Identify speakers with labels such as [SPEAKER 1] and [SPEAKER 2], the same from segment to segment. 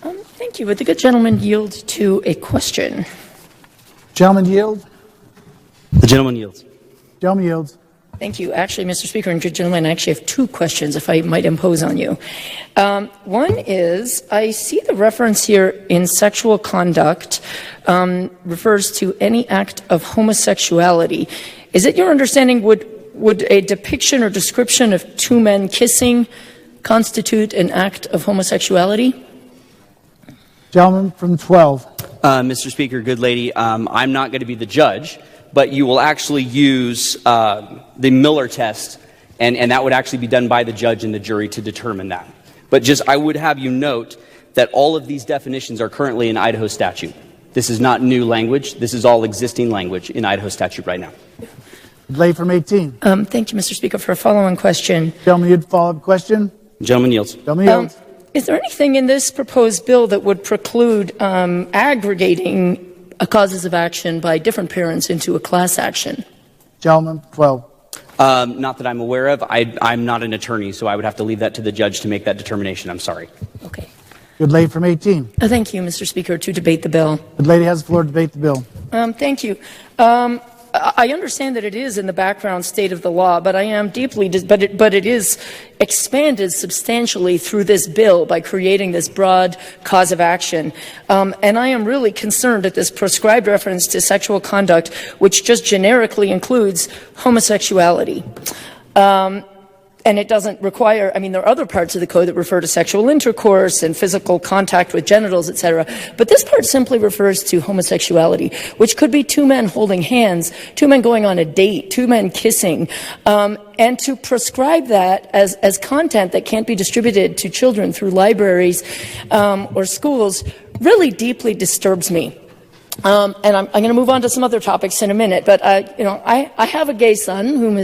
[SPEAKER 1] Thank you. Would the good gentleman yield to a question?
[SPEAKER 2] Gentleman yield.
[SPEAKER 3] The gentleman yields.
[SPEAKER 2] Gentleman yields.
[SPEAKER 1] Thank you. Actually, Mr. Speaker and good gentlemen, I actually have two questions, if I might impose on you. One is, I see the reference here in sexual conduct refers to any act of homosexuality. Is it your understanding would a depiction or description of two men kissing constitute an act of homosexuality?
[SPEAKER 2] Gentleman from 12.
[SPEAKER 3] Mr. Speaker, good lady, I'm not going to be the judge, but you will actually use the Miller test, and that would actually be done by the judge and the jury to determine that. But just, I would have you note that all of these definitions are currently in Idaho statute. This is not new language. This is all existing language in Idaho statute right now.
[SPEAKER 2] Lady from 18.
[SPEAKER 1] Thank you, Mr. Speaker, for a follow-on question.
[SPEAKER 2] Gentleman, you'd follow-up question?
[SPEAKER 3] Gentleman yields.
[SPEAKER 2] Gentleman yields.
[SPEAKER 1] Is there anything in this proposed bill that would preclude aggregating causes of action by different parents into a class action?
[SPEAKER 2] Gentleman, 12.
[SPEAKER 3] Not that I'm aware of. I'm not an attorney, so I would have to leave that to the judge to make that determination. I'm sorry.
[SPEAKER 1] Okay.
[SPEAKER 2] Good lady from 18.
[SPEAKER 1] Thank you, Mr. Speaker, to debate the bill.
[SPEAKER 2] Good lady has the floor to debate the bill.
[SPEAKER 1] Thank you. I understand that it is in the background state of the law, but I am deeply, but it is expanded substantially through this bill by creating this broad cause of action. And I am really concerned at this prescribed reference to sexual conduct, which just generically includes homosexuality. And it doesn't require, I mean, there are other parts of the code that refer to sexual intercourse and physical contact with genitals, etc. But this part simply refers to homosexuality, which could be two men holding hands, two men going on a date, two men kissing. And to prescribe that as content that can't be distributed to children through libraries or schools really deeply disturbs me. And I'm going to move on to some other topics in a minute, but I have a gay son who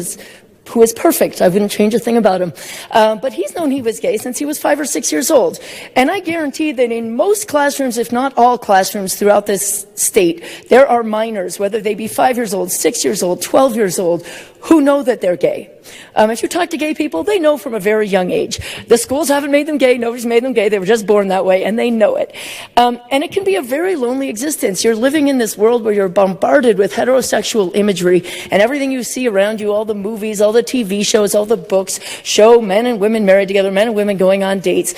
[SPEAKER 1] is perfect. I wouldn't change a thing about him. But he's known he was gay since he was 5 or 6 years old. And I guarantee that in most classrooms, if not all classrooms throughout this state, there are minors, whether they be 5 years old, 6 years old, 12 years old, who know that they're gay. If you talk to gay people, they know from a very young age. The schools haven't made them gay. Nobody's made them gay. They were just born that way, and they know it. And it can be a very lonely existence. You're living in this world where you're bombarded with heterosexual imagery, and everything you see around you, all the movies, all the TV shows, all the books, show men and women married together, men and women going on dates.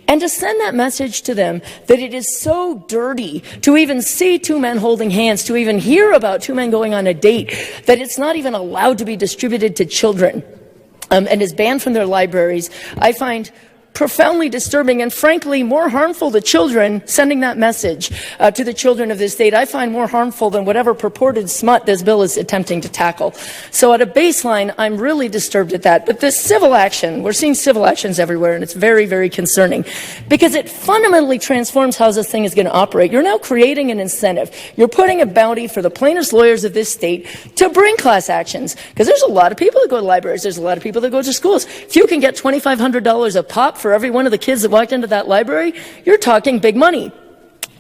[SPEAKER 1] And to send that message to them that it is so dirty to even see two men holding hands, to even hear about two men going on a date, that it's not even allowed to be distributed to children, and is banned from their libraries, I find profoundly disturbing and frankly more harmful to children. Sending that message to the children of this state I find more harmful than whatever purported smut this bill is attempting to tackle. So at a baseline, I'm really disturbed at that. But this civil action, we're seeing civil actions everywhere, and it's very, very concerning because it fundamentally transforms how this thing is going to operate. You're now creating an incentive. You're putting a bounty for the plaintiffs' lawyers of this state to bring class actions, because there's a lot of people that go to libraries, there's a lot of people that go to schools. If you can get $2,500 a pop for every one of the kids that walked into that library, you're talking big money.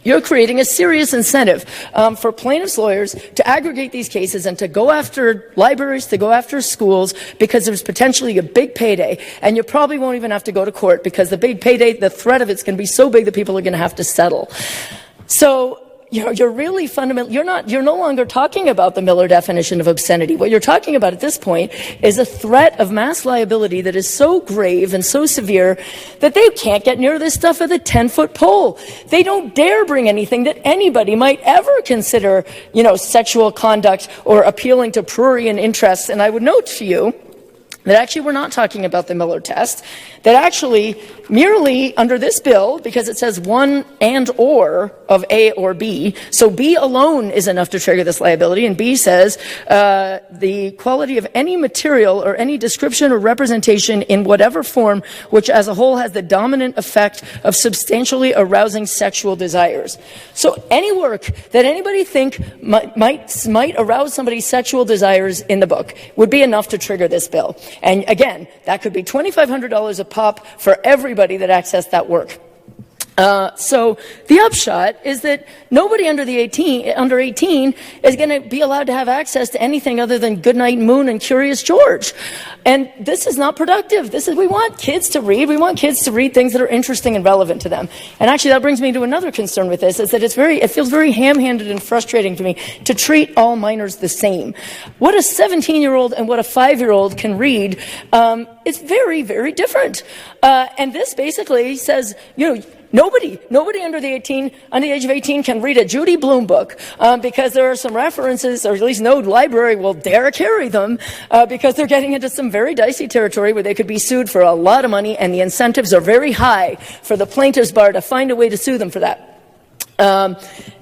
[SPEAKER 1] You're creating a serious incentive for plaintiffs' lawyers to aggregate these cases and to go after libraries, to go after schools, because there's potentially a big payday. And you probably won't even have to go to court, because the big payday, the threat of it's going to be so big that people are going to have to settle. So you're really fundamental. You're no longer talking about the Miller definition of obscenity. What you're talking about at this point is a threat of mass liability that is so grave and so severe that they can't get near this stuff with a 10-foot pole. They don't dare bring anything that anybody might ever consider, sexual conduct or appealing to prurient interests. And I would note to you that actually we're not talking about the Miller test, that actually merely under this bill, because it says one and or of A or B, so B alone is enough to trigger this liability, and B says the quality of any material or any description or representation in whatever form which as a whole has the dominant effect of substantially arousing sexual desires. So any work that anybody think might arouse somebody's sexual desires in the book would be enough to trigger this bill. And again, that could be $2,500 a pop for everybody that accessed that work. So the upshot is that nobody under 18 is going to be allowed to have access to anything other than Goodnight Moon and Curious George. And this is not productive. We want kids to read. We want kids to read things that are interesting and relevant to them. And actually that brings me to another concern with this, is that it feels very ham-handed and frustrating to me to treat all minors the same. What a 17-year-old and what a 5-year-old can read is very, very different. And this basically says, nobody under the age of 18 can read a Judy Blume book because there are some references, or at least no library will dare carry them because they're getting into some very dicey territory where they could be sued for a lot of money, and the incentives are very high for the plaintiff's bar to find a way to sue them for that.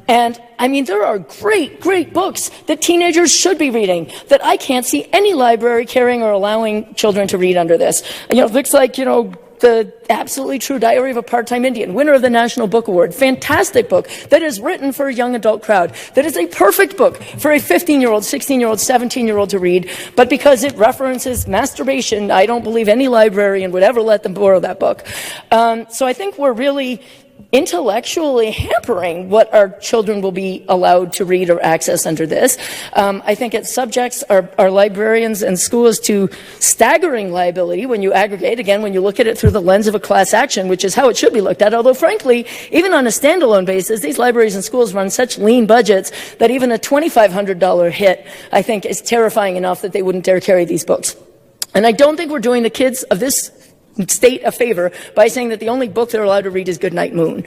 [SPEAKER 1] And I mean, there are great, great books that teenagers should be reading that I can't see any library carrying or allowing children to read under this. Books like, The Absolutely True Diary of a Part-Time Indian, winner of the National Book Award. Fantastic book that is written for a young adult crowd. That is a perfect book for a 15-year-old, 16-year-old, 17-year-old to read. But because it references masturbation, I don't believe any librarian would ever let them borrow that book. So I think we're really intellectually hampering what our children will be allowed to read or access under this. I think it subjects our librarians and schools to staggering liability when you aggregate, again, when you look at it through the lens of a class action, which is how it should be looked at. Although, frankly, even on a standalone basis, these libraries and schools run such lean budgets that even a $2,500 hit, I think, is terrifying enough that they wouldn't dare carry these books. And I don't think we're doing the kids of this state a favor by saying that the only book they're allowed to read is Goodnight Moon.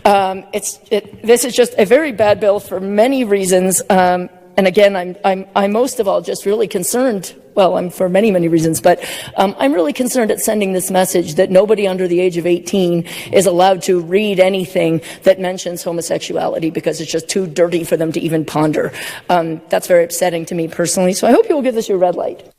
[SPEAKER 1] This is just a very bad bill for many reasons. And again, I'm most of all just really concerned. Well, I'm for many, many reasons, but I'm really concerned at sending this message that nobody under the age of 18 is allowed to read anything that mentions homosexuality because it's just too dirty for them to even ponder. That's very upsetting to me personally. So I hope you will give this your red light.